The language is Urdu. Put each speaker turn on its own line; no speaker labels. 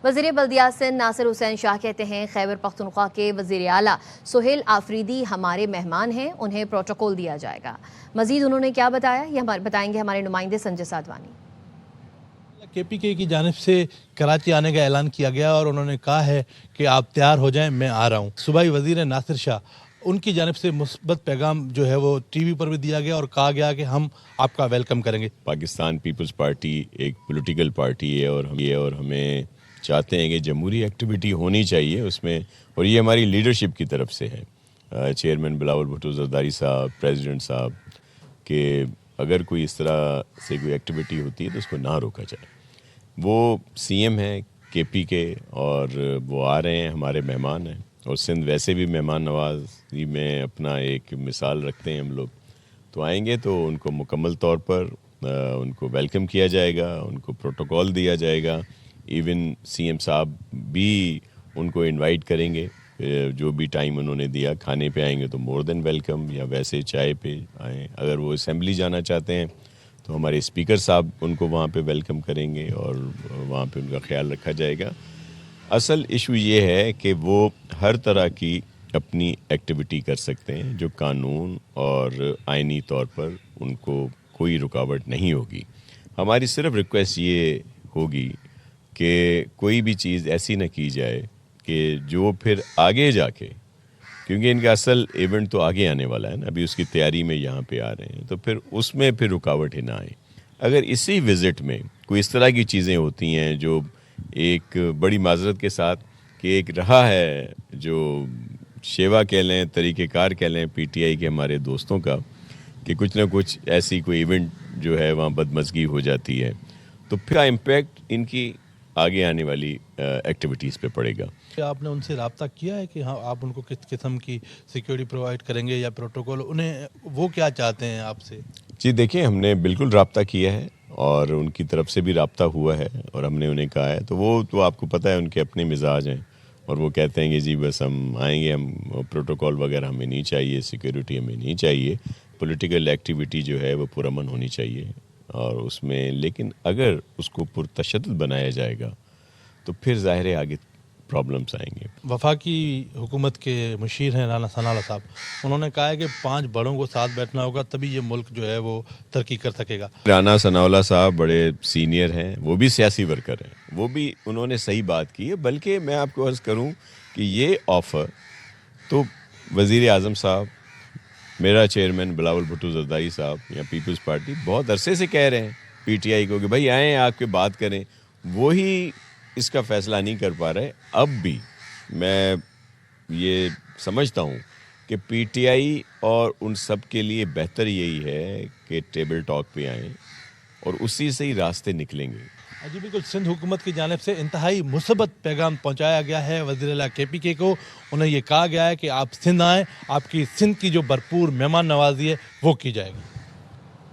وزیر بلدیات سندھ ناصر حسین شاہ کہتے ہیں خیبر پختونخوا کے وزیر اعلیٰ سہیل آفریدی ہمارے مہمان ہیں، انہیں پروٹوکول دیا جائے گا۔ مزید انہوں نے کیا بتایا یہ بتائیں گے ہمارے نمائندے سنجے سادھوانی۔
کے پی کے کی جانب سے کراچی آنے کا اعلان کیا گیا اور انہوں نے کہا ہے کہ آپ تیار ہو جائیں، میں آ رہا ہوں۔ صوبائی وزیر ناصر شاہ ان کی جانب سے مثبت پیغام جو ہے وہ ٹی وی پر بھی دیا گیا اور کہا گیا کہ ہم آپ کا ویلکم کریں گے۔
پاکستان پیپلز پارٹی ایک پولیٹیکل پارٹی ہے اور ہمیں چاہتے ہیں کہ جمہوری ایکٹیویٹی ہونی چاہیے اس میں، اور یہ ہماری لیڈرشپ کی طرف سے ہے، چیئرمین بلاول بھٹو زرداری صاحب، پریزیڈنٹ صاحب، کہ اگر کوئی اس طرح سے کوئی ایکٹیویٹی ہوتی ہے تو اس کو نہ روکا جائے۔ وہ سی ایم ہیں کے پی کے اور وہ آ رہے ہیں، ہمارے مہمان ہیں، اور سندھ ویسے بھی مہمان نوازی میں اپنا ایک مثال رکھتے ہیں ہم لوگ، تو آئیں گے تو ان کو مکمل طور پر ان کو ویلکم کیا جائے گا، ان کو پروٹوکول دیا جائے گا، ایون سی ایم صاحب بھی ان کو انوائٹ کریں گے، جو بھی ٹائم انہوں نے دیا، کھانے پہ آئیں گے تو مور دین ویلکم، یا ویسے چائے پہ آئیں، اگر وہ اسمبلی جانا چاہتے ہیں تو ہمارے اسپیکر صاحب ان کو وہاں پہ ویلکم کریں گے اور وہاں پہ ان کا خیال رکھا جائے گا۔ اصل ایشو یہ ہے کہ وہ ہر طرح کی اپنی ایکٹیویٹی کر سکتے ہیں جو قانون اور آئینی طور پر ان کو کوئی رکاوٹ نہیں ہوگی۔ ہماری صرف ریکویسٹ یہ ہوگی کہ کوئی بھی چیز ایسی نہ کی جائے کہ جو پھر آگے جا کے، کیونکہ ان کا اصل ایونٹ تو آگے آنے والا ہے نا، ابھی اس کی تیاری میں یہاں پہ آ رہے ہیں، تو پھر اس میں پھر رکاوٹ ہی نہ آئے۔ اگر اسی وزٹ میں کوئی اس طرح کی چیزیں ہوتی ہیں جو ایک بڑی معذرت کے ساتھ کہ ایک رہا ہے جو شیوا کہہ لیں، طریقہ کار کہہ لیں پی ٹی آئی کے ہمارے دوستوں کا، کہ کچھ نہ کچھ ایسی کوئی ایونٹ جو ہے وہاں بدمزگی ہو جاتی ہے، تو پھر امپیکٹ ان کی آگے آنے والی ایکٹیویٹیز پہ پڑے گا۔
آپ نے ان سے رابطہ کیا ہے کہ ہاں آپ ان کو کس قسم کی سیکیورٹی پرووائڈ کریں گے یا پروٹوکول، انہیں وہ کیا چاہتے ہیں آپ سے؟
جی دیکھیں، ہم نے بالکل رابطہ کیا ہے اور ان کی طرف سے بھی رابطہ ہوا ہے، اور ہم نے انہیں کہا ہے، تو وہ تو آپ کو پتہ ہے ان کے اپنے مزاج ہیں، اور وہ کہتے ہیں کہ جی بس ہم آئیں گے، ہم پروٹوکول وغیرہ ہمیں نہیں چاہیے، سیکیورٹی ہمیں نہیں چاہیے، پولیٹیکل ایکٹیویٹی جو ہے وہ پرامن ہونی چاہیے، اور اس میں لیکن اگر اس کو پرتشدد بنایا جائے گا تو پھر ظاہر ہے آگے پرابلمس آئیں گے۔
وفاقی حکومت کے مشیر ہیں رانا ثناء اللہ صاحب، انہوں نے کہا ہے کہ 5 بڑوں کو ساتھ بیٹھنا ہوگا تبھی یہ ملک جو ہے وہ ترقی کر سکے گا۔
رانا ثناء اللہ صاحب بڑے سینئر ہیں، وہ بھی سیاسی ورکر ہیں، وہ بھی انہوں نے صحیح بات کی ہے، بلکہ میں آپ کو عرض کروں کہ یہ آفر تو وزیر اعظم صاحب، میرا چیئرمین بلاول بھٹو زرداری صاحب یا پیپلز پارٹی بہت عرصے سے کہہ رہے ہیں پی ٹی آئی کو کہ بھائی آئیں آپ کے بات کریں، وہی اس کا فیصلہ نہیں کر پا رہے۔ اب بھی میں یہ سمجھتا ہوں کہ پی ٹی آئی اور ان سب کے لیے بہتر یہی ہے کہ ٹیبل ٹاک پہ آئیں اور اسی سے ہی راستے نکلیں گے۔
جی بالکل، سندھ حکومت کی جانب سے انتہائی مثبت پیغام پہنچایا گیا ہے وزیر اعلیٰ کے پی کے کو۔ انہیں یہ کہا گیا ہے کہ آپ سندھ آئیں، آپ کی سندھ کی جو بھرپور مہمان نوازی ہے وہ کی جائے گی۔